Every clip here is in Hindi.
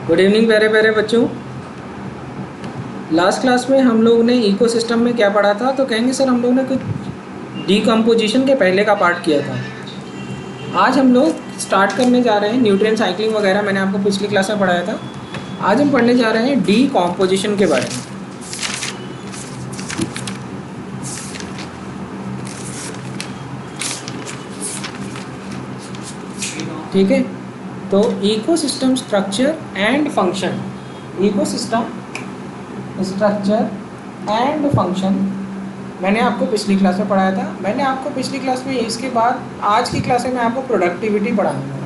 गुड इवनिंग प्यारे प्यारे बच्चों। लास्ट क्लास में हम लोग ने इकोसिस्टम में क्या पढ़ा था, तो कहेंगे सर हम लोग ने कुछ डीकम्पोजिशन के पहले का पार्ट किया था। आज हम लोग स्टार्ट करने जा रहे हैं न्यूट्रिएंट साइक्लिंग वगैरह, मैंने आपको पिछली क्लास में पढ़ाया था। आज हम पढ़ने जा रहे हैं डीकम्पोजिशन के बारे में। ठीक है, तो ecosystem structure and function, ecosystem structure and function मैंने आपको पिछली क्लास में पढ़ाया था। मैंने आपको पिछली क्लास में, इसके बाद आज की क्लास में मैं आपको प्रोडक्टिविटी पढ़ाऊंगा।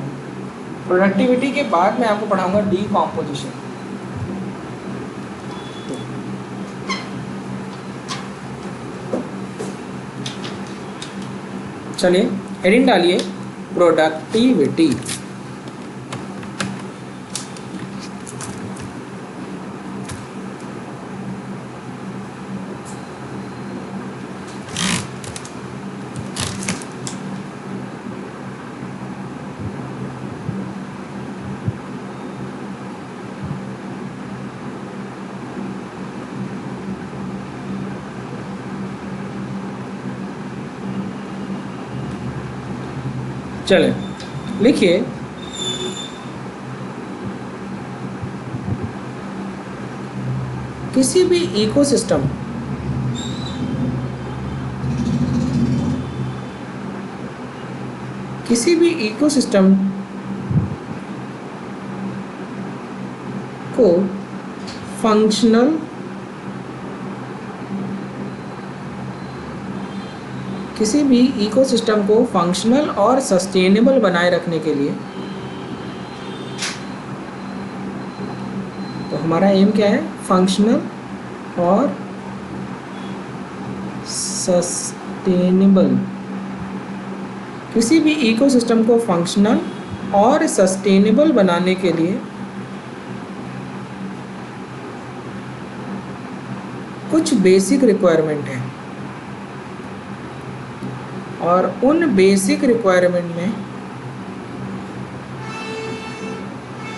प्रोडक्टिविटी के बाद मैं आपको पढ़ाऊंगा डीकम्पोजिशन। चलिए हेडिंग डालिए प्रोडक्टिविटी। चलें, लिखिए किसी भी इकोसिस्टम को फंक्शनल और सस्टेनेबल बनाए रखने के लिए, तो हमारा एम क्या है? फंक्शनल और सस्टेनेबल। किसी भी इकोसिस्टम को फंक्शनल और सस्टेनेबल बनाने के लिए कुछ बेसिक रिक्वायरमेंट है, और उन बेसिक रिक्वायरमेंट में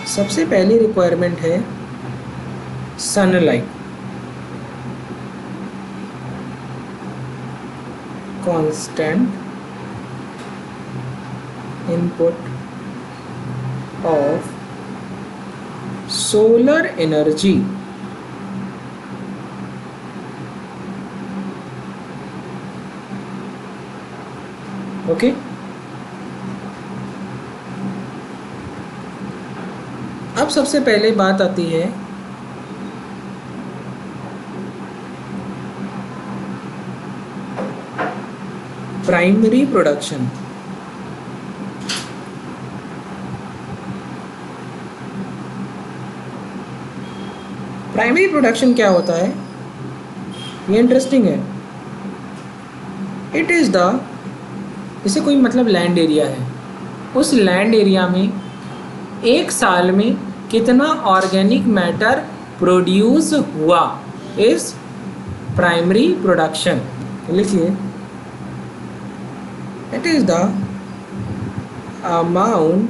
सबसे पहली रिक्वायरमेंट है sunlight, constant input of solar energy. Okay, अब सबसे पहले बात आती है प्राइमरी प्रोडक्शन। प्राइमरी प्रोडक्शन क्या होता है? ये इंटरेस्टिंग है। इट इज़ द, जैसे कोई मतलब लैंड एरिया है, उस लैंड एरिया में एक साल में कितना ऑर्गेनिक मैटर प्रोड्यूस हुआ, इस प्राइमरी प्रोडक्शन। लिखिए, it is the amount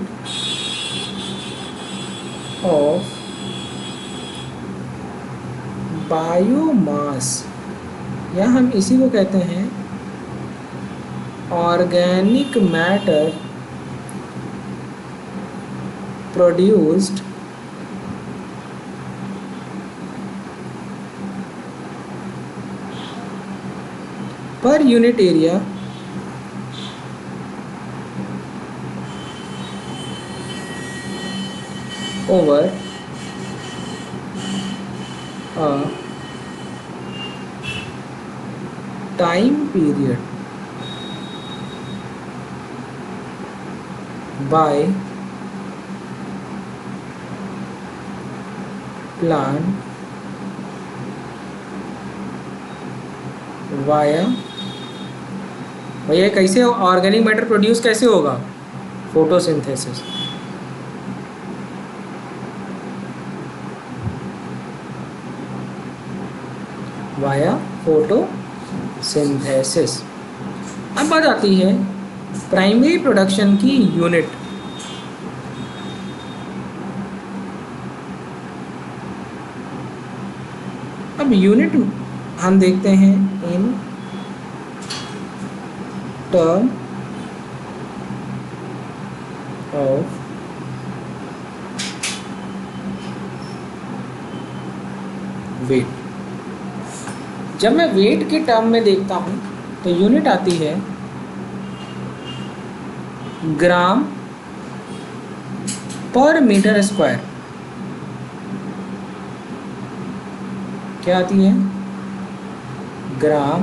of biomass, या हम इसी को कहते हैं organic matter produced per unit area over a time period by plant via, भैया कैसे ऑर्गेनिक मैटर प्रोड्यूस कैसे होगा? फोटोसिंथेसिस। Via photosynthesis. अब बात आती है प्राइमरी प्रोडक्शन की यूनिट। अब यूनिट हम देखते हैं इन टर्म ऑफ वेट। जब मैं वेट के टर्म में देखता हूं तो यूनिट आती है ग्राम पर मीटर स्क्वायर। क्या आती है? ग्राम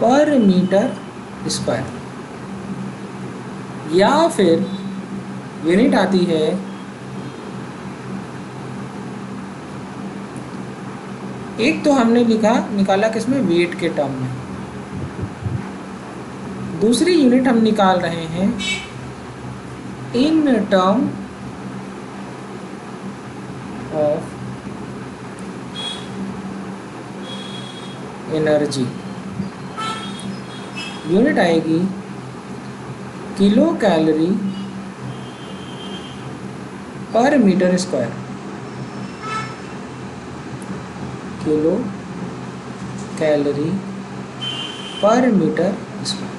पर मीटर स्क्वायर। या फिर यूनिट आती है एक तो हमने निकाला किसमें? वेट के टर्म में। दूसरी यूनिट हम निकाल रहे हैं in term of energy. Unit आएगी किलो कैलोरी पर मीटर स्क्वायर। किलो कैलोरी पर मीटर स्क्वायर।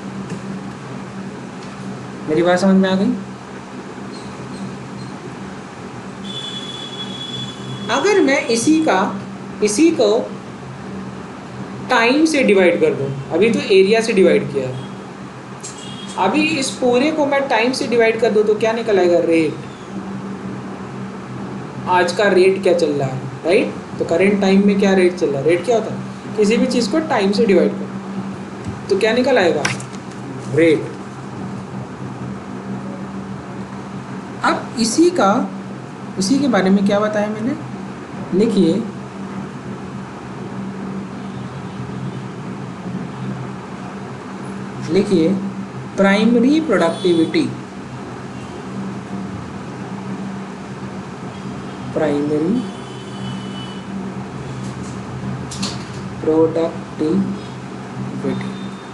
मेरी बात समझ में आ गई? अगर मैं इसी को टाइम से डिवाइड कर दूं, अभी तो एरिया से डिवाइड किया है, अभी इस पूरे को मैं टाइम से डिवाइड कर दूं तो क्या निकल आएगा? रेट। आज का रेट क्या चल रहा है, राइट? तो करेंट टाइम में क्या रेट चल रहा है? रेट क्या होता है? किसी भी चीज़ को टाइम से डिवाइड कर तो क्या निकल आएगा? रेट। अब इसी के बारे में क्या बताया मैंने? लिखिए primary productivity. Primary productivity.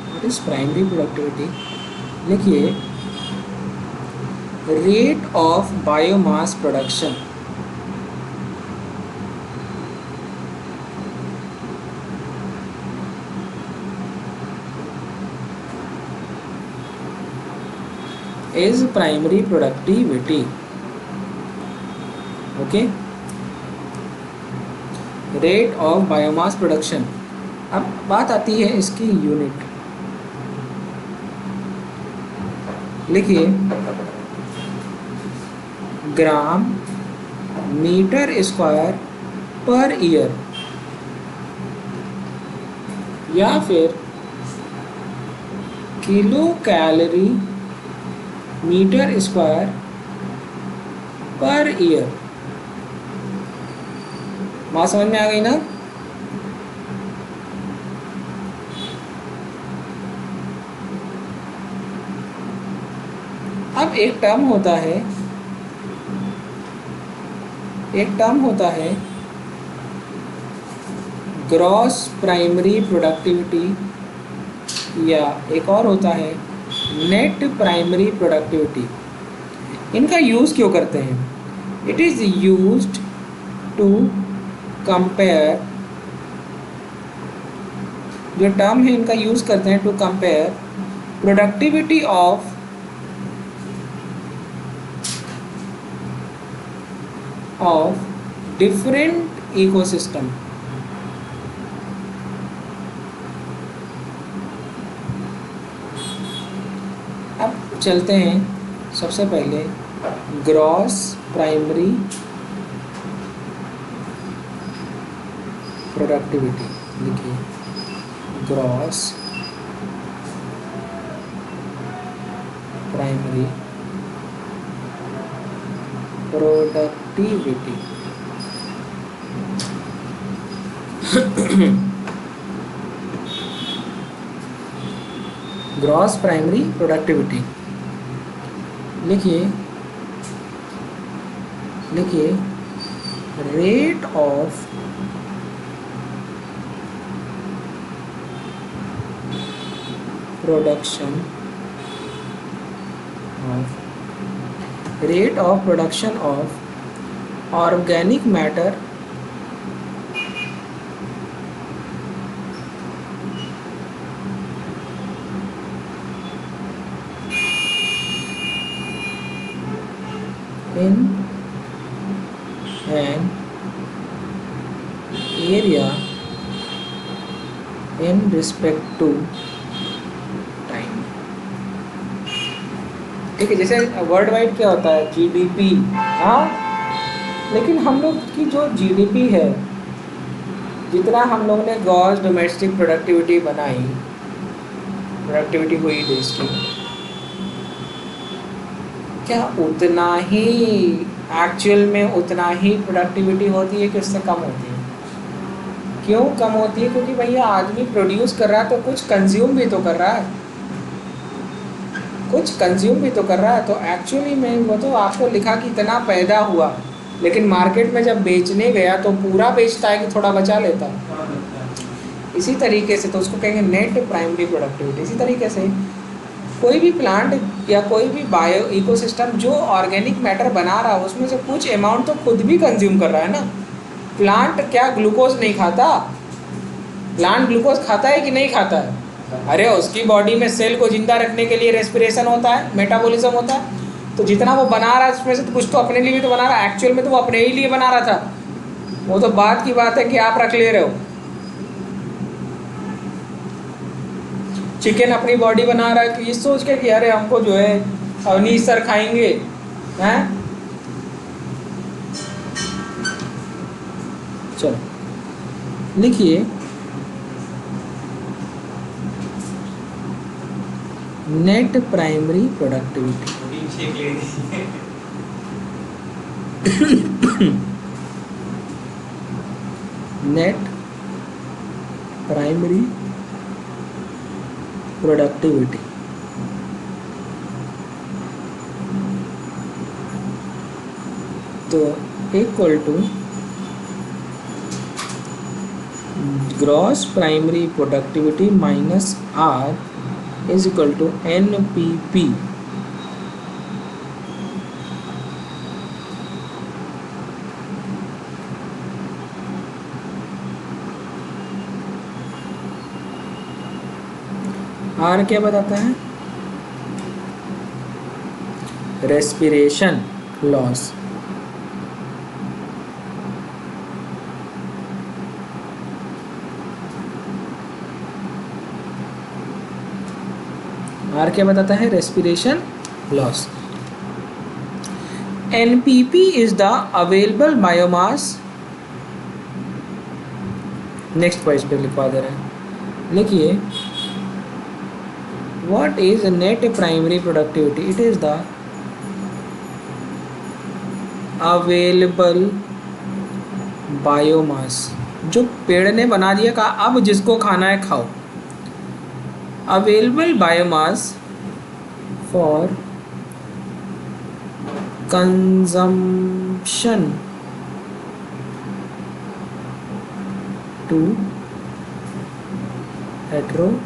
What is primary productivity? लिखिए rate of biomass production is primary productivity. Okay, rate of biomass production। अब बात आती है इसकी यूनिट। लिखिए gram metre square per year, या फिर kilo calorie metre square per year. बात समझ में आ गई ना? अब एक टर्म होता है ग्रॉस प्राइमरी प्रोडक्टिविटी, या एक और होता है नेट प्राइमरी प्रोडक्टिविटी। इनका यूज़ क्यों करते हैं? It is used to compare, जो टर्म है इनका यूज़ करते हैं to compare productivity of different ecosystem. चलते हैं सबसे पहले ग्रॉस प्राइमरी प्रोडक्टिविटी। लिखिए gross primary productivity. Gross primary productivity. लिखिए rate of production of organic matter in an area in respect to time। ठीक है, जैसे वर्ल्ड वाइड क्या होता है, जीडीपी। हाँ, लेकिन हम लोग की जो जीडीपी है, जितना हम लोग ने ग्रॉस डोमेस्टिक प्रोडक्टिविटी बनाई, प्रोडक्टिविटी हुई देश की, क्या उतना ही एक्चुअल में उतना ही प्रोडक्टिविटी होती है कि उससे कम होती है? क्यों कम होती है? क्योंकि भैया आदमी प्रोड्यूस कर रहा है तो कुछ कंज्यूम भी तो कर रहा है, कुछ कंज्यूम भी तो कर रहा है। तो एक्चुअली में वो तो आपको लिखा कि इतना पैदा हुआ, लेकिन मार्केट में जब बेचने गया तो पूरा बेचता है कि थोड़ा बचा लेता है? इसी तरीके से तो उसको कहेंगे नेट प्राइमरी प्रोडक्टिविटी। इसी तरीके से कोई भी प्लांट या कोई भी बायो इकोसिस्टम जो ऑर्गेनिक मैटर बना रहा है उसमें से कुछ अमाउंट तो खुद भी कंज्यूम कर रहा है ना। प्लांट क्या ग्लूकोज नहीं खाता? प्लांट ग्लूकोज खाता है कि नहीं खाता है? अरे उसकी बॉडी में सेल को जिंदा रखने के लिए रेस्पिरेशन होता है, मेटाबॉलिज्म होता है। तो जितना वो बना रहा है उसमें से तो कुछ तो अपने लिए भी तो बना रहा है। एक्चुअल में तो वो अपने ही लिए बना रहा था, वो तो बात की बात है कि आप रख ले रहे हो। चिकन अपनी बॉडी बना रहा है कि इस सोच के कि अरे हमको जो है अवनीश सर खाएंगे हैं। चलो लिखिए, net primary productivity. Net primary productivity तो equal to gross primary productivity minus R is equal to NPP। R क्या बताता है? Respiration loss. आर क्या बताता है? Respiration loss. NPP is the available biomass. Next page पे लिखवा दे रहे हैं, लिखिए what is net primary productivity? It is the available biomass, जो पेड़ ने बना दिया, का अब जिसको खाना है खाओ। Available biomass for consumption to heterotrophs.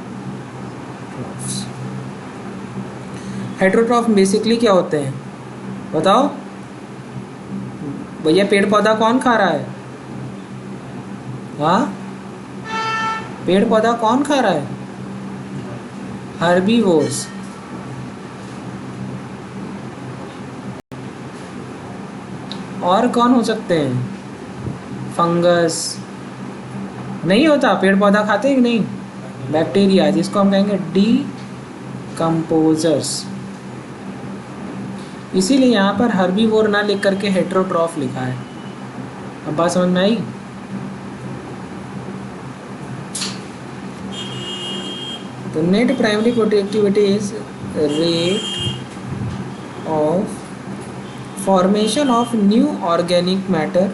Heterotroph basically क्या होते हैं बताओ भैया? पेड़ पौधा कौन खा रहा है? हाँ, पेड़ पौधा कौन खा रहा है? हर्बीवोर्स। और कौन हो सकते हैं? फंगस नहीं होता, पेड़ पौधा खाते हैं कि नहीं? बैक्टीरिया, जिसको हम कहेंगे डीकम्पोजर्स। इसीलिए यहाँ पर हर्बीवोर ना लिख करके हेटेरोट्रॉफ लिखा है। अब बात समझ में आई? तो net primary productivity is rate of formation of new organic matter.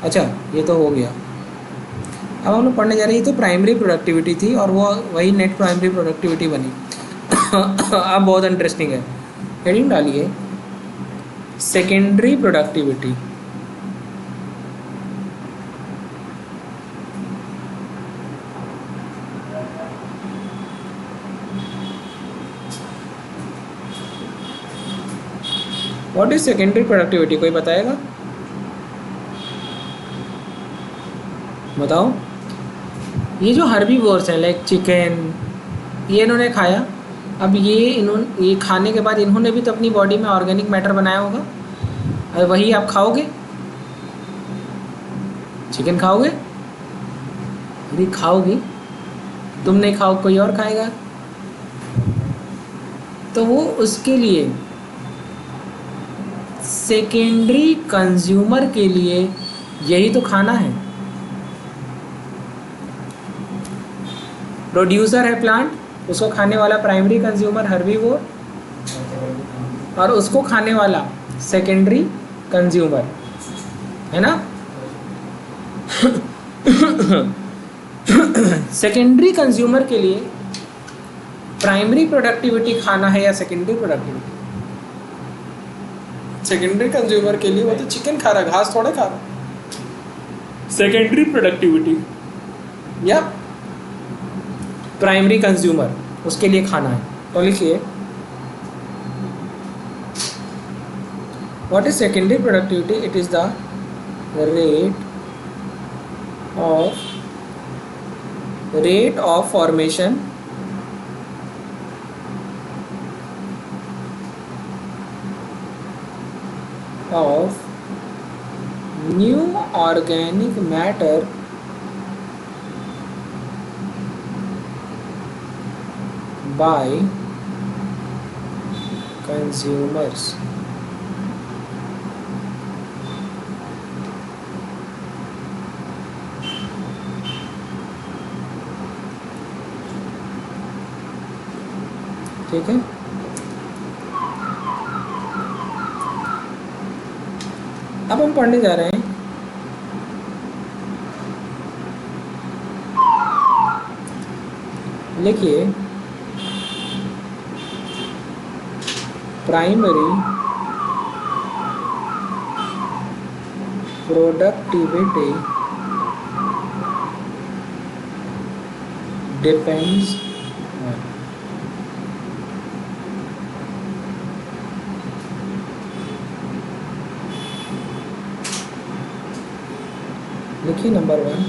अच्छा, ये तो हो गया। अब हम लोग पढ़ने जा रहे हैं, तो प्राइमरी प्रोडक्टिविटी थी और वो वही नेट प्राइमरी प्रोडक्टिविटी बनी। अब बहुत इंटरेस्टिंग है, हेडिंग डालिए secondary productivity. What is secondary productivity? कोई बताएगा? बताओ। ये जो हर्बीवोर्स हैं लाइक चिकन, ये इन्होंने खाया, अब ये खाने के बाद इन्होंने भी तो अपनी बॉडी में ऑर्गेनिक मैटर बनाया होगा, और वही आप खाओगे। चिकन खाओगे? यदि खाओगे, तुम नहीं खाओ कोई और खाएगा, तो वो उसके लिए सेकेंडरी कंज्यूमर के लिए यही तो खाना है। प्रोड्यूसर है प्लांट, उसको खाने वाला प्राइमरी कंज्यूमर हर्बीवोर, और उसको खाने वाला सेकेंडरी कंज्यूमर, है ना। सेकेंडरी कंज्यूमर के लिए प्राइमरी प्रोडक्टिविटी खाना है या सेकेंडरी प्रोडक्टिविटी? सेकेंडरी कंज्यूमर के लिए वो तो चिकन खा रहा, घास थोड़े खा रहा। सेकेंडरी प्रोडक्टिविटी या प्राइमरी कंज्यूमर, उसके लिए खाना है। तो लिखिए, what is secondary productivity? It is the rate of formation of new organic matter by consumers। ठीक है, अब हम पढ़ने जा रहे हैं लिखिए, प्राइमरी प्रोडक्टिविटी डिपेंड्स on। लिखिए number 1,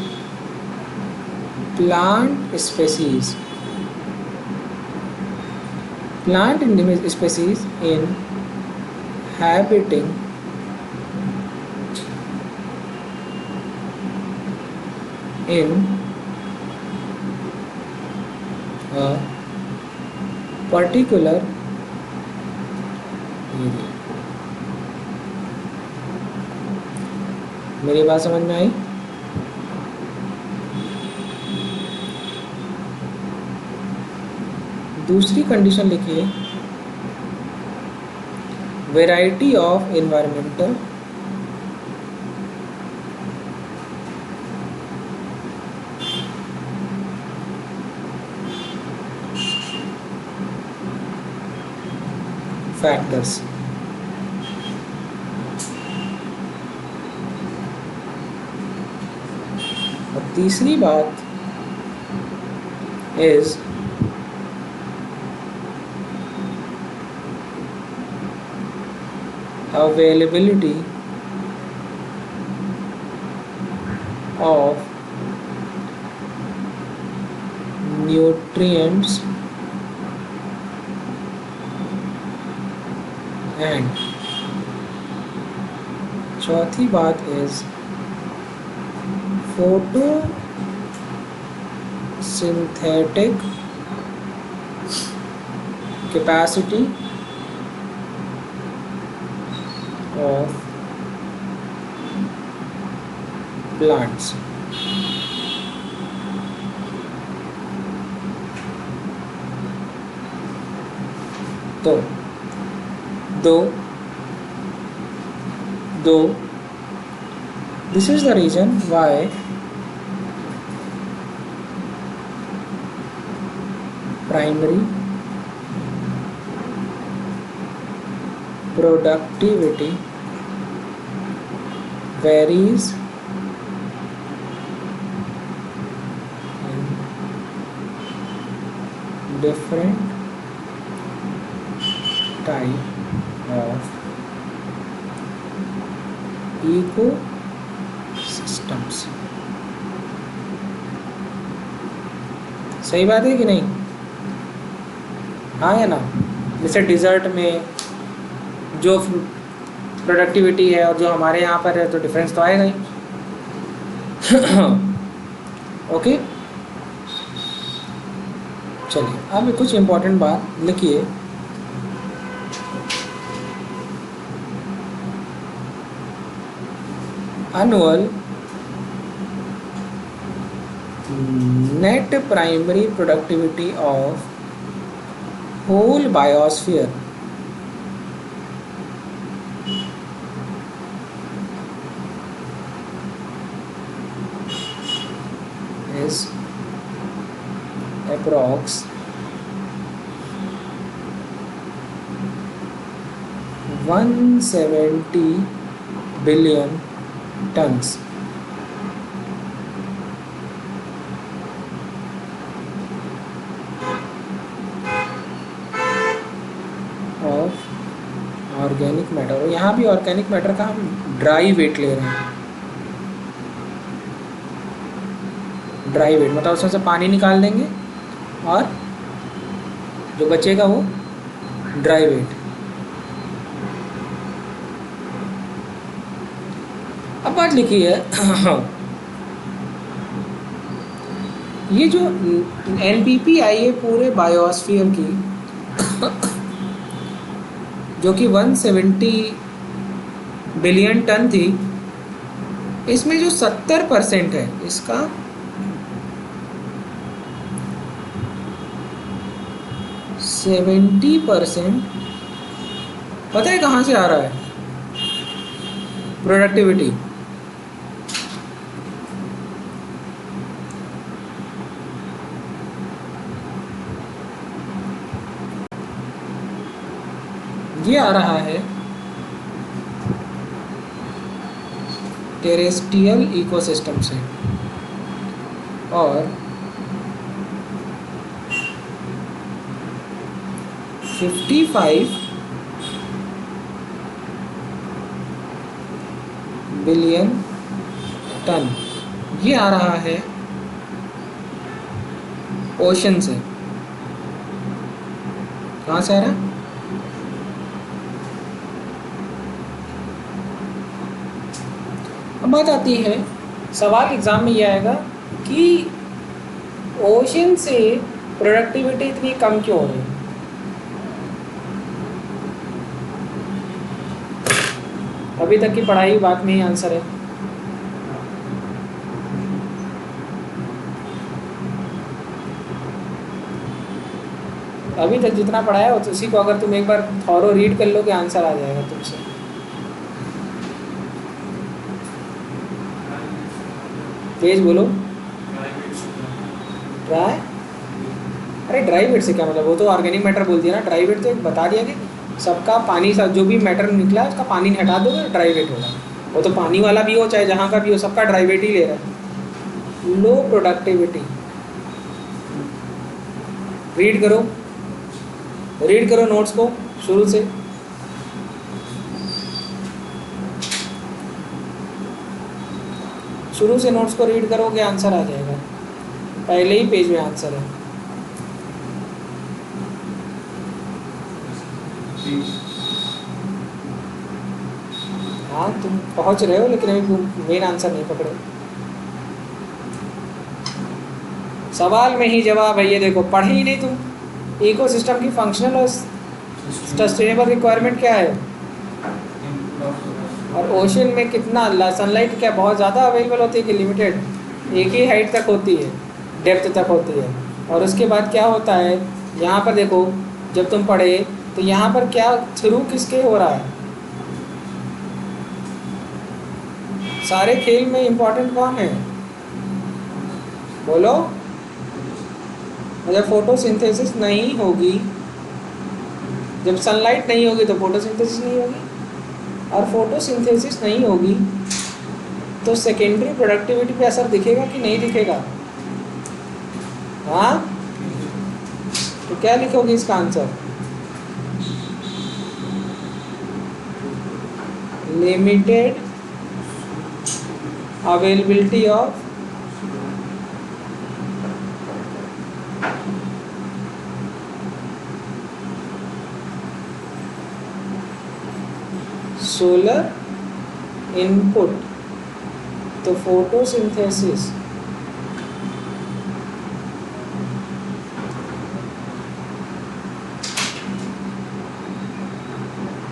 plant species. Plant species inhabiting in a particular area। मेरी बात समझ में आई? दूसरी कंडीशन लिखिए, वैरायटी ऑफ एनवायरमेंटल फैक्टर्स। और तीसरी बात is availability of nutrients and चौथी बात is photosynthetic capacity of plants। तो दो this is the reason why primary productivity varies in different type of ecosystems। सही बात है कि नहीं? हाँ है ना, जैसे डिज़र्ट में जो प्रोडक्टिविटी है और जो हमारे यहाँ पर है तो डिफरेंस तो आएगा ही। ओके, चलिए अब कुछ इम्पोर्टेंट बात लिखिए। Annual net primary productivity of whole biosphere is approx 170 billion tons of organic matter. और यहाँ भी ऑर्गेनिक मैटर का हम ड्राई वेट ले रहे हैं। ड्राई वेट मतलब उसमें से पानी निकाल देंगे और जो बचेगा वो ड्राई वेट। अब बात लिखी है ये जो एनपीपी आई है पूरे बायोस्फीयर की जो कि 170 बिलियन टन थी, इसमें जो 70% है इसका 70% पता है कहाँ से आ रहा है? प्रोडक्टिविटी। ये आ रहा है टेरेस्ट्रियल इकोसिस्टम से और 55 बिलियन टन ये आ रहा है ओशन से। कहाँ से आ रहा है? अब बात आती है, सवाल एग्ज़ाम में ये आएगा कि ओशन से प्रोडक्टिविटी इतनी कम क्यों हो रही है। अभी तक की पढ़ाई बात में ही आंसर है। अभी तक जितना पढ़ाया है उसी को अगर तुम एक बार थॉरो रीड कर लोगे आंसर आ जाएगा तुमसे। तेज बोलो। ड्राई, अरे ड्राई वेट से क्या मतलब? वो तो ऑर्गेनिक मैटर बोल दिया ना। ड्राई वेट तो एक बता दिया कि सबका पानी सा जो भी मैटर निकला उसका पानी हटा दो ड्राई वेट होगा। वो तो पानी वाला भी हो चाहे जहाँ का भी हो, सबका ड्राई वेट ही ले रहा है। लो प्रोडक्टिविटी। रीड करो, रीड करो नोट्स को शुरू से। शुरू से नोट्स को रीड करोगे आंसर आ जाएगा, पहले ही पेज में आंसर है। हाँ तुम पहुंच रहे हो लेकिन अभी मेन आंसर नहीं पकड़े। सवाल में ही जवाब है। ये देखो, पढ़े ही नहीं तुम। इकोसिस्टम की फंक्शनल और सस्टेनेबल रिक्वायरमेंट क्या है, और ओशन में कितना सनलाइट क्या बहुत ज़्यादा अवेलेबल होती है कि लिमिटेड? एक ही हाइट तक होती है, डेप्थ तक होती है। और उसके बाद क्या होता है, यहाँ पर देखो जब तुम पढ़े तो यहाँ पर क्या थ्रू किसके हो रहा है? सारे खेल में इम्पोर्टेंट कौन है बोलो? जब फोटोसिंथेसिस नहीं होगी, जब सनलाइट नहीं होगी तो फोटोसिंथेसिस नहीं होगी, और फोटोसिंथेसिस नहीं होगी तो सेकेंडरी प्रोडक्टिविटी पे असर दिखेगा कि नहीं दिखेगा? हाँ, तो क्या लिखोगे इसका answer? Limited availability of solar input, तो फोटोसिंथेसिस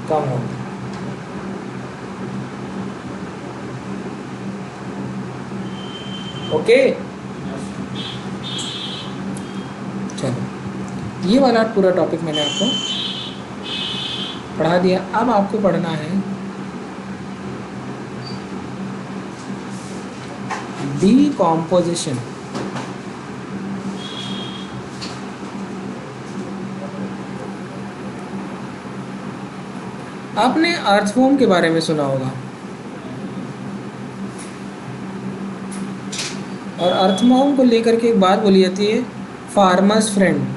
कम होता है। ओके, चलो ये वाला पूरा टॉपिक मैंने आपको पढ़ा दिया। अब आपको पढ़ना है डीकॉम्पोजिशन। आपने अर्थवॉर्म के बारे में सुना होगा, और अर्थवॉर्म को लेकर के एक बात बोली जाती है, फार्मर्स फ्रेंड।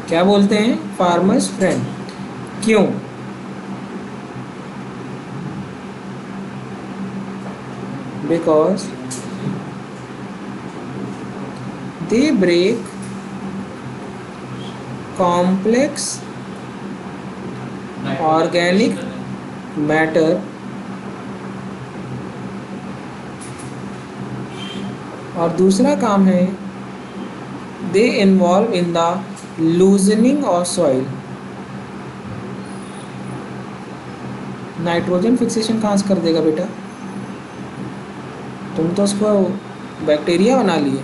क्या बोलते हैं? Farmers friend. क्यों? Because they break complex organic matter और दूसरा काम है they involve in the loosening of soil. Nitrogen fixation कहाँ से कर देगा बेटा? तुम तो उसको बैक्टीरिया बना लिए।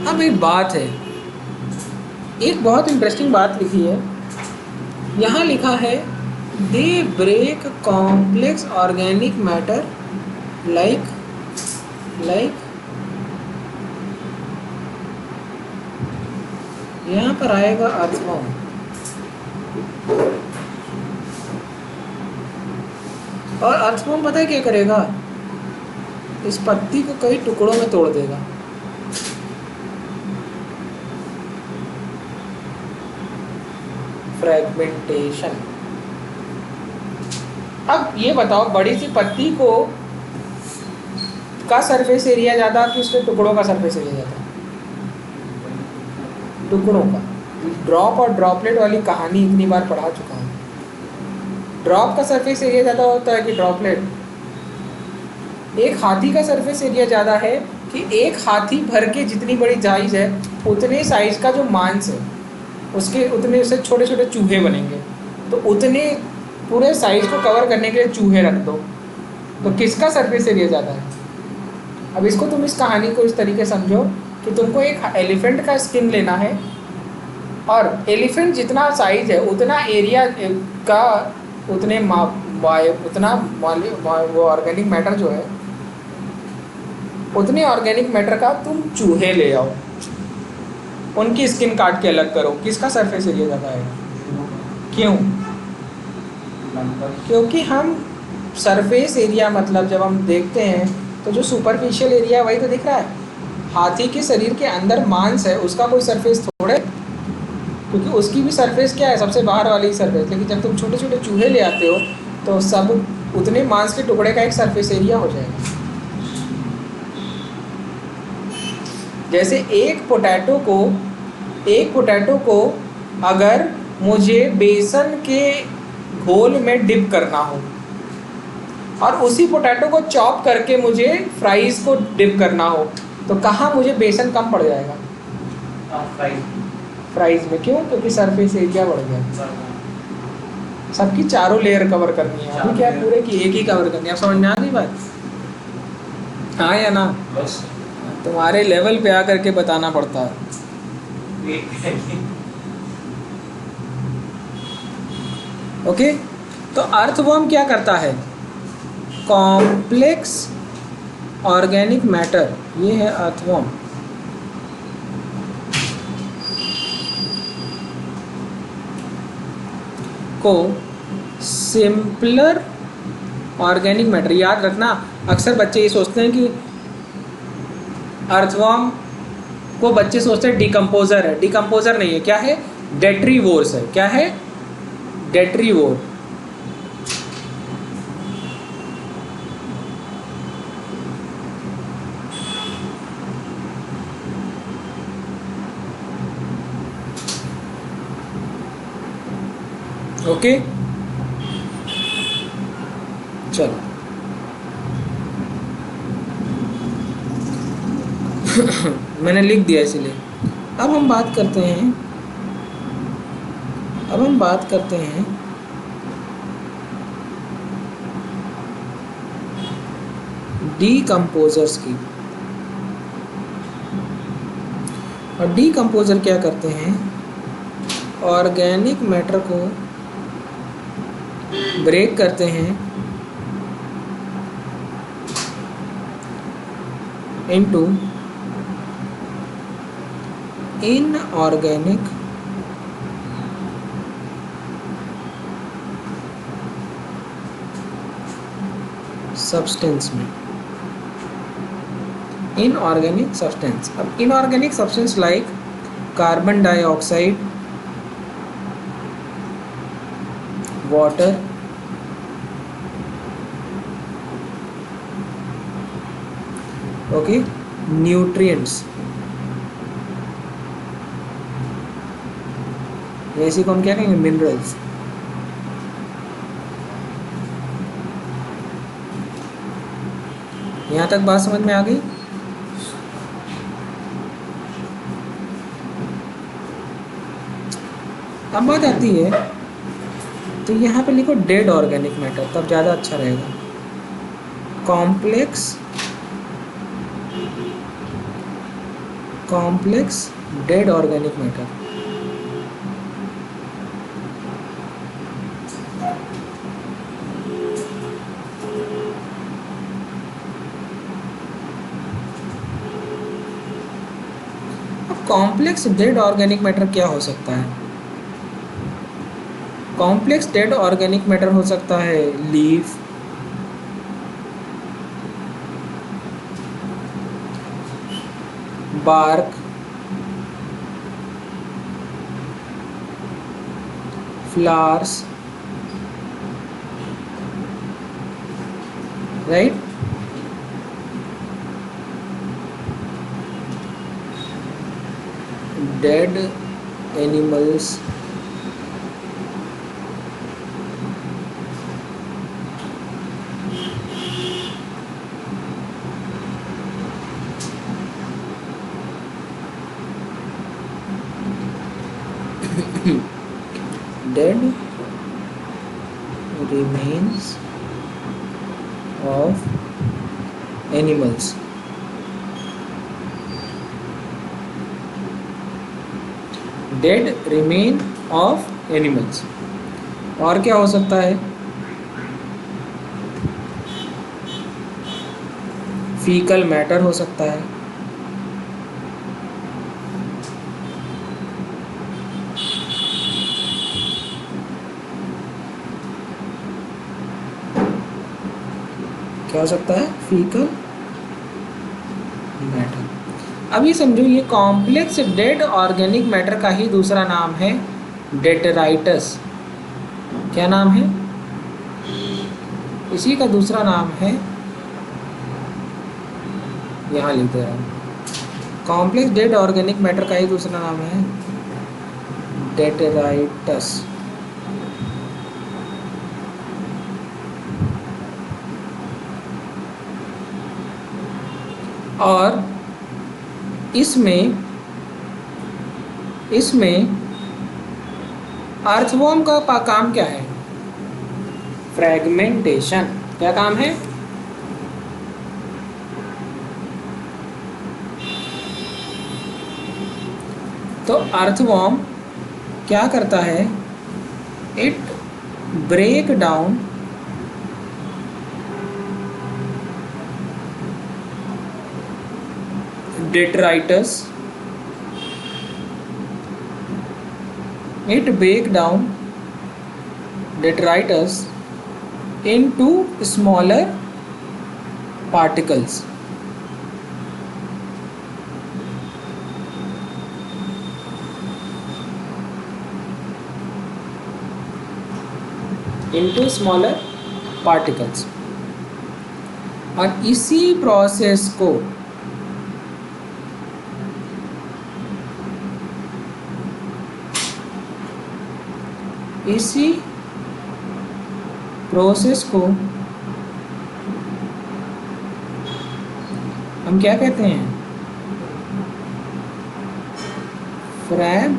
अब एक बात है, एक बहुत इंटरेस्टिंग बात लिखी है, यहाँ लिखा है they break complex organic matter like यहाँ पर आएगा अर्थवॉर्म। और अर्थवॉर्म पता है क्या करेगा? इस पत्ती को कई टुकड़ों में तोड़ देगा। फ्रैगमेंटेशन। अब ये बताओ, बड़ी सी पत्ती को का सरफेस एरिया ज़्यादा कि उसके टुकड़ों का सरफेस एरिया ज़्यादा? टुकड़ों का। ड्रॉप और ड्रॉपलेट वाली कहानी इतनी बार पढ़ा चुका हूँ। ड्रॉप का सरफेस एरिया ज़्यादा होता है कि ड्रॉपलेट? एक हाथी का सरफेस एरिया ज़्यादा है कि एक हाथी भर के जितनी बड़ी साइज है उतने साइज का जो मांस है उसके उतने से छोटे छोटे चूहे बनेंगे। तो उतने पूरे साइज को कवर करने के लिए चूहे रख दो, तो किसका सरफेस एरिया ज़्यादा है? अब इसको तुम इस कहानी को इस तरीके समझो कि तुमको एक एलिफेंट का स्किन लेना है और एलिफेंट जितना साइज है उतना एरिया का उतने उतना वो ऑर्गेनिक मैटर जो है उतने ऑर्गेनिक मैटर का तुम चूहे ले आओ, उनकी स्किन काट के अलग करो, किसका सरफेस एरिया ज़्यादा है? क्यों? क्योंकि हम सरफेस एरिया मतलब जब हम देखते हैं तो जो सुपरफिशियल एरिया वही तो दिख रहा है। हाथी के शरीर के अंदर मांस है, उसका कोई सरफेस थोड़े, क्योंकि उसकी भी सरफेस क्या है? सबसे बाहर वाली सरफेस। लेकिन जब तुम छोटे छोटे चूहे ले आते हो तो सब उतने मांस के टुकड़े का एक सरफेस एरिया हो जाएगा। जैसे एक पोटैटो को अगर मुझे बेसन के घोल में डिप करना हो और उसी पोटैटो को चॉप करके मुझे फ्राइज़ को डिप करना हो, तो कहाँ मुझे बेसन कम पड़ जाएगा? फ्राइज़ में। क्यों? क्योंकि सरफेस एरिया बढ़ गया। सबकी चारों लेयर कवर करनी है, अभी क्या पूरे की एक ही कवर करनी है। आप समझ में आ गई बात? हाँ या ना? बस तुम्हारे लेवल पे आकर के बताना पड़ता है। ओके, तो अर्थवॉर्म क्या करता है? कॉम्प्लेक्स ऑर्गेनिक मैटर, ये है अर्थवॉर्म, को सिंपलर ऑर्गेनिक मैटर। याद रखना, अक्सर बच्चे ये सोचते हैं कि अर्थवॉर्म को बच्चे सोचते हैं डिकम्पोजर है, डिकम्पोजर नहीं है, क्या है, डेट्रीवोर्स है। क्या है, डेट्रीवोर। ओके, चलो मैंने लिख दिया इसीलिए। अब हम बात करते हैं, डीकम्पोजर्स की। और डीकम्पोजर क्या करते हैं, ऑर्गेनिक मैटर को ब्रेक करते हैं इनटू इनऑर्गेनिक सब्सटेंस में। इनऑर्गेनिक सब्सटेंस, अब inorganic substance like carbon dioxide, water, okay, nutrients, इसी को हम क्या कहेंगे, मिनरल्स। यहाँ तक बात समझ में आ गई? अब बात आती है, तो यहाँ पे लिखो डेड ऑर्गेनिक मैटर, तब ज़्यादा अच्छा रहेगा। Complex dead organic matter. अब कॉम्प्लेक्स डेड ऑर्गेनिक मैटर क्या हो सकता है? कॉम्प्लेक्स डेड ऑर्गेनिक मैटर हो सकता है leaf, bark, flowers, right, dead animals, dead remains of animals, dead remain of animals. और क्या हो सकता है? फीकल मैटर हो सकता है, क्या हो सकता है, फीकल मैटर। अब ये समझो, ये कॉम्प्लेक्स डेड ऑर्गेनिक मैटर का ही दूसरा नाम है डेटराइटस। क्या नाम है? इसी का दूसरा नाम है, यहाँ लिख दे रहा हूँ, कॉम्प्लेक्स डेड ऑर्गेनिक मैटर का ही दूसरा नाम है डेटराइटस। और इसमें अर्थवॉर्म का काम क्या है? फ्रैगमेंटेशन। क्या काम है? तो अर्थवॉर्म क्या करता है? It break down detritus, it break down detritus into smaller particles, into smaller particles। और इसी प्रोसेस को हम क्या कहते हैं? फ्रैगमेंटेशन।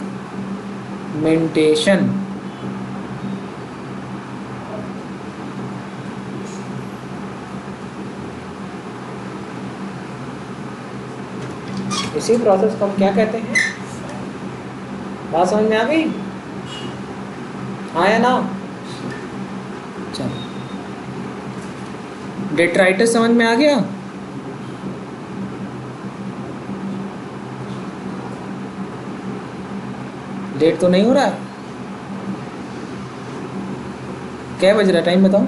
इसी प्रोसेस को हम क्या कहते हैं? बात समझ में आ गई? हाँ या ना? चलो, डेट्राइटिस समझ में आ गया? लेट तो नहीं हो रहा है? क्या बज रहा है? टाइम बताओ।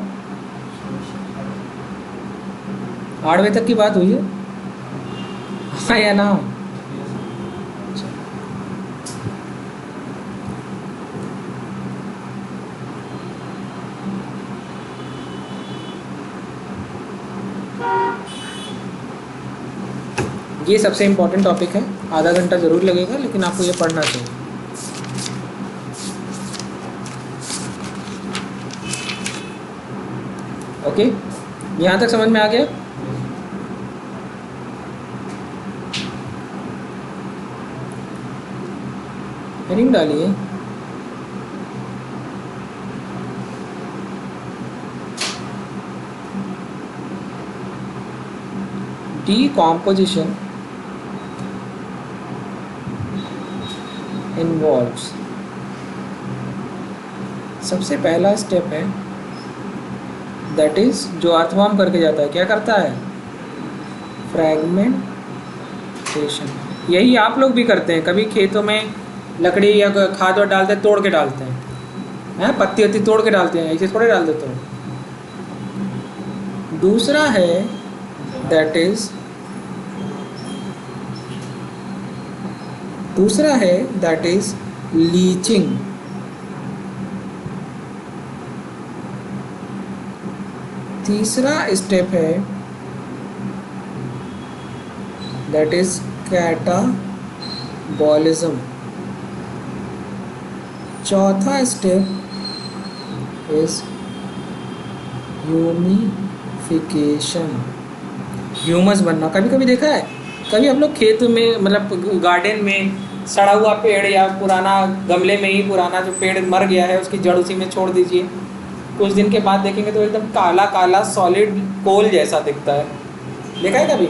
8 बजे तक की बात हुई है। हाँ या ना? ये सबसे इम्पोर्टेंट टॉपिक है, आधा घंटा ज़रूर लगेगा, लेकिन आपको ये पढ़ना चाहिए। ओके, यहाँ तक समझ में आ गया? हेडिंग डालिए। Decomposition involves, सबसे पहला स्टेप है दैट इज जो अर्थवर्म करके जाता है, क्या करता है? फ्रैगमेंटेशन। यही आप लोग भी करते हैं, कभी खेतों में लकड़ी या खाद और डालते हैं, तोड़ के डालते हैं, पत्ती वत्ती तोड़ के डालते हैं, ऐसे थोड़े डाल देते हो। दूसरा है दैट इज लीचिंग। तीसरा स्टेप है दैट इज कैटाबॉलिज्म। चौथा स्टेप इज ह्यूमिफिकेशन, ह्यूमस बनना। कभी कभी देखा है, कभी आप लोग खेत में मतलब गार्डन में सड़ा हुआ पेड़ या पुराना गमले में ही पुराना जो पेड़ मर गया है उसकी जड़ उसी में छोड़ दीजिए, कुछ दिन के बाद देखेंगे तो एकदम काला काला सॉलिड कोल जैसा दिखता है। देखा है कभी?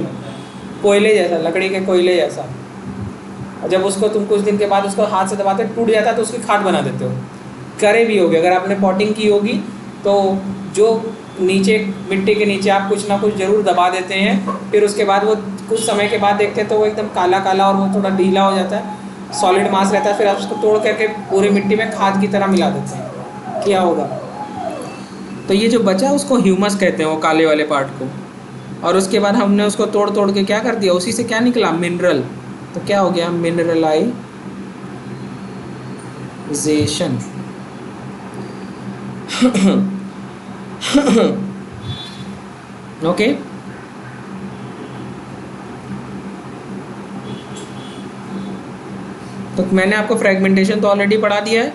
कोयले जैसा, लकड़ी के कोयले जैसा। और जब उसको तुम कुछ दिन के बाद उसको हाथ से दबाते टूट जाता है तो उसकी खाद बना देते हो। करे भी होगी, अगर आपने पॉटिंग की होगी तो जो नीचे मिट्टी के नीचे आप कुछ ना कुछ ज़रूर दबा देते हैं, फिर उसके बाद वो कुछ समय के बाद देखते हैं तो वो एकदम काला काला और वो थोड़ा ढीला हो जाता है, सॉलिड मास रहता है, फिर आप उसको तोड़ करके पूरी मिट्टी में खाद की तरह मिला देते हैं। क्या होगा? तो ये जो बचा उसको ह्यूमस कहते हैं, वो काले वाले पार्ट को। और उसके बाद हमने उसको तोड़ तोड़ के क्या कर दिया, उसी से क्या निकला? मिनरल। तो क्या हो गया? मिनरलाइजेशन। ओके, तो मैंने आपको फ्रेगमेंटेशन तो ऑलरेडी पढ़ा दिया है,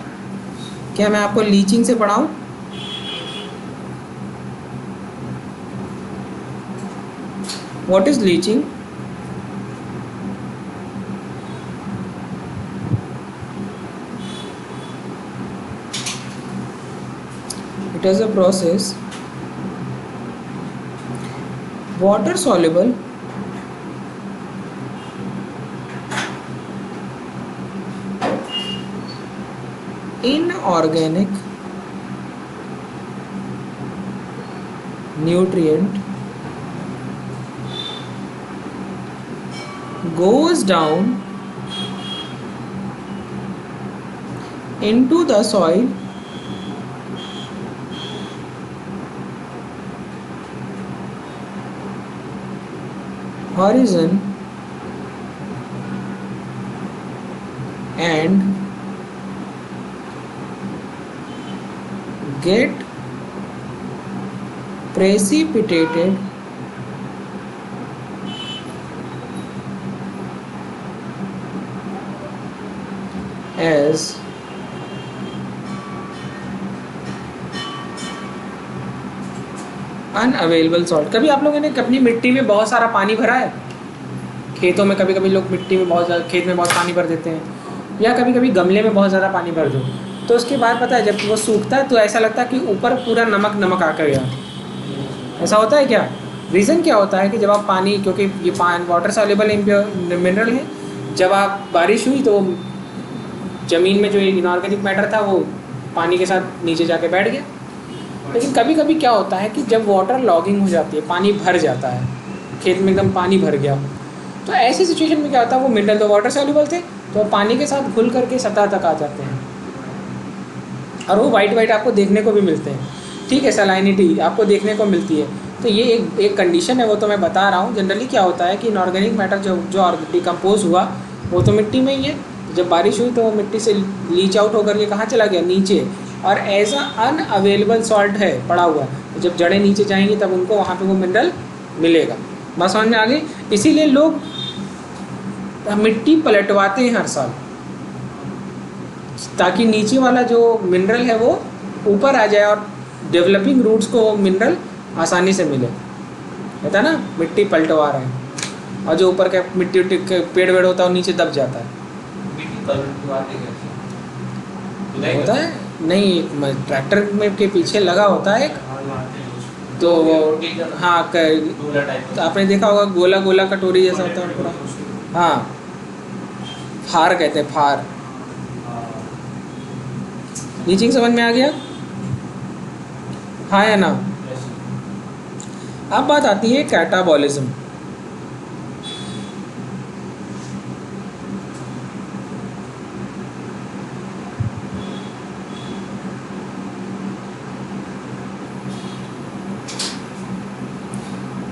क्या मैं आपको लीचिंग से पढ़ाऊं? What is leaching? It is a process, water soluble, inorganic nutrient goes down into the soil horizon and get precipitated as unavailable salt. कभी आप लोगों ने अपनी मिट्टी में बहुत सारा पानी भरा है? खेतों में कभी कभी लोग मिट्टी में बहुत ज़्यादा, खेत में बहुत पानी भर देते हैं, या कभी कभी गमले में बहुत ज़्यादा पानी भर दो, तो उसके बाद पता है जब वो सूखता है तो ऐसा लगता है कि ऊपर पूरा नमक नमक आकर गया। ऐसा होता है क्या? रीज़न क्या होता है कि जब आप पानी, क्योंकि ये वाटर सॉल्युबल मिनरल है, जब आप बारिश हुई तो ज़मीन में जो इनऑर्गेनिक मैटर था वो पानी के साथ नीचे जाके बैठ गया। लेकिन कभी कभी क्या होता है कि जब वाटर लॉगिंग हो जाती है, पानी भर जाता है, खेत में एकदम पानी भर गया, तो ऐसी सिचुएशन में क्या होता है, वो मिनरल तो वाटर सॉल्युबल थे तो पानी के साथ घुल करके सतह तक आ जाते हैं, और वो वाइट वाइट आपको देखने को भी मिलते हैं। ठीक है, सलाइनिटी आपको देखने को मिलती है। तो ये एक कंडीशन है, वो तो मैं बता रहा हूँ। जनरली क्या होता है कि इनऑर्गेनिक मैटर जो डिकम्पोज हुआ वो तो मिट्टी में ही है, जब बारिश हुई तो वो मिट्टी से लीच आउट होकर के कहाँ चला गया? नीचे, और एज अ अनअवेलेबल सॉल्ट है पड़ा हुआ। तो जब जड़ें नीचे जाएंगी तब उनको वहाँ पे वो मिनरल मिलेगा। बस समझ में आ गई? इसीलिए लोग मिट्टी पलटवाते हैं हर साल, ताकि नीचे वाला जो मिनरल है वो ऊपर आ जाए और डेवलपिंग रूट्स को वो मिनरल आसानी से मिले। होता है ना, मिट्टी पलटवा रहे हैं, और जो ऊपर का मिट्टी पेड़ वेड़ होता है वो नीचे दब जाता है। मिट्टी पलटवाते कैसे? होता है नहीं, ट्रैक्टर में के पीछे लगा होता है एक, तो हाँ तो आपने देखा होगा गोला गोला कटोरी जैसा होता है पूरा। हाँ, फार कहते हैं, फार। नीचिंग समझ में आ गया? हाँ या ना? अब बात आती है कैटाबॉलिज्म।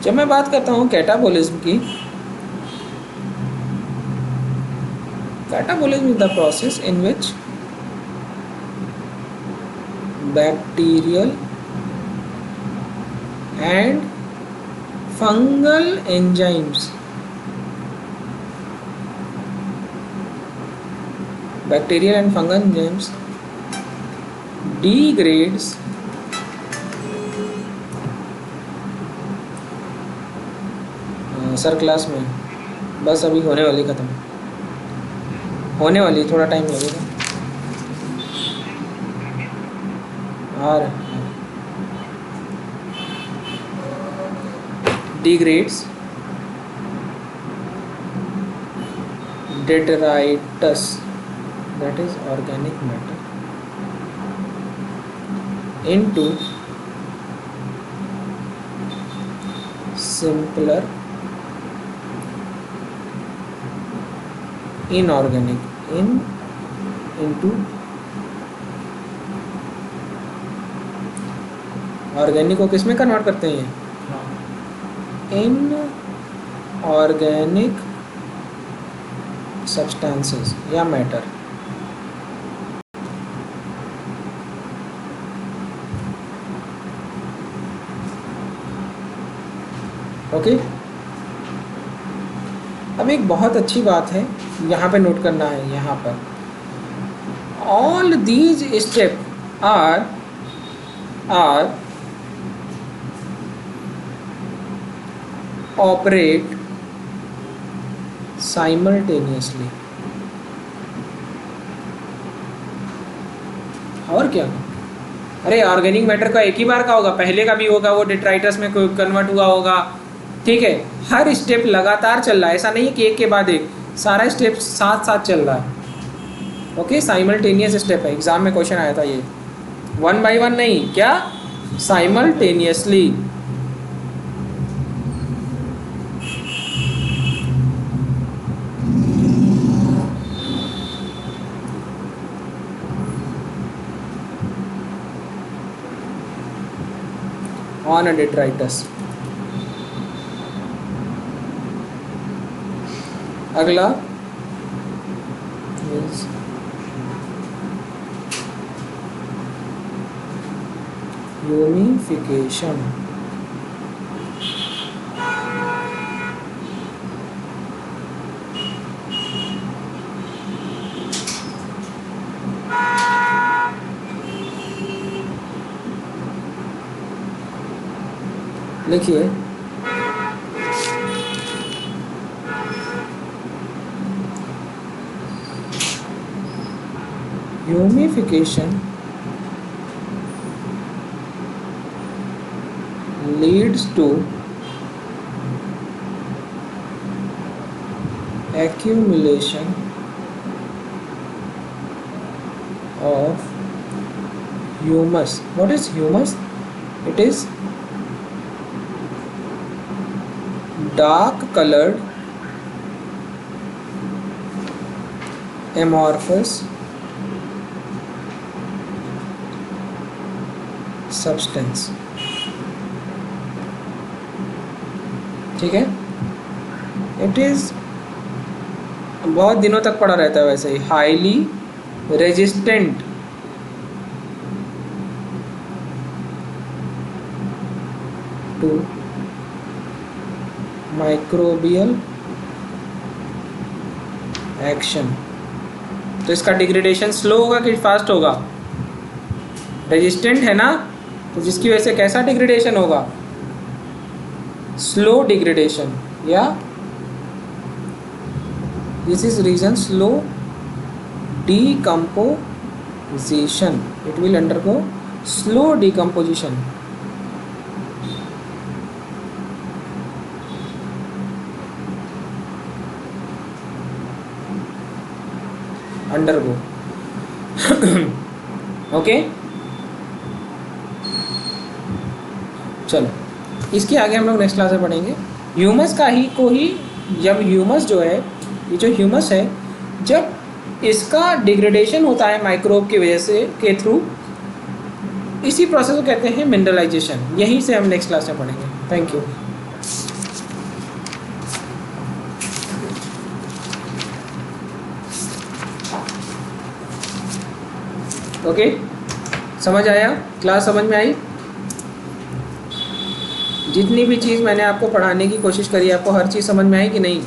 जब मैं बात करता हूँ कैटाबॉलिज्म की, catabolism is the process in which bacterial and fungal enzymes degrades sir class में बस अभी होने वाली, ख़त्म होने वाली, थोड़ा टाइम लगेगा। और degrades detritus, that is organic matter, into simpler inorganic into organic को किस में कन्वर्ट करते हैं? इन ऑर्गेनिक सब्सटेंसेस या मैटर। ओके, अब एक बहुत अच्छी बात है यहाँ पे नोट करना है, यहाँ पर all these step are operate simultaneously. और क्या? अरे ऑर्गेनिक मैटर का एक ही बार का होगा, पहले का भी होगा, वो डिट्राइटस में कन्वर्ट हुआ होगा। ठीक है, हर स्टेप लगातार चल रहा है, ऐसा नहीं है कि एक के बाद एक, सारा स्टेप साथ साथ चल रहा है। ओके, साइमल्टेनियस स्टेप है, एग्जाम में क्वेश्चन आया था ये, 1 by 1 नहीं, क्या? साइमल्टेनियसली। On a detritus. अगला ह्यूमिफिकेशन। लिखिए humification leads to accumulation of humus. What is humus? It is dark colored amorphous substance. ठीक है, इट इज़ बहुत दिनों तक पड़ा रहता है, वैसे ही highly resistant to microbial action. तो इसका डिग्रेडेशन स्लो होगा कि फास्ट होगा? रेजिस्टेंट है ना, तो जिसकी वजह से कैसा डिग्रेडेशन होगा? स्लो डिग्रेडेशन, या this is region slow decomposition. It will undergo slow decomposition. Undergo. Okay, चलो इसके आगे हम लोग नेक्स्ट क्लास में पढ़ेंगे। ह्यूमस का ही को ही, जब ह्यूमस जो है, ये जो ह्यूमस है, जब इसका डिग्रेडेशन होता है माइक्रोब की वजह से के थ्रू, इसी प्रोसेस को कहते हैं मिनरलाइजेशन। यहीं से हम नेक्स्ट क्लास में पढ़ेंगे। Thank you. ओके, समझ आया? क्लास समझ में आई? जितनी भी चीज़ मैंने आपको पढ़ाने की कोशिश करी, आपको हर चीज़ समझ में आई कि नहीं?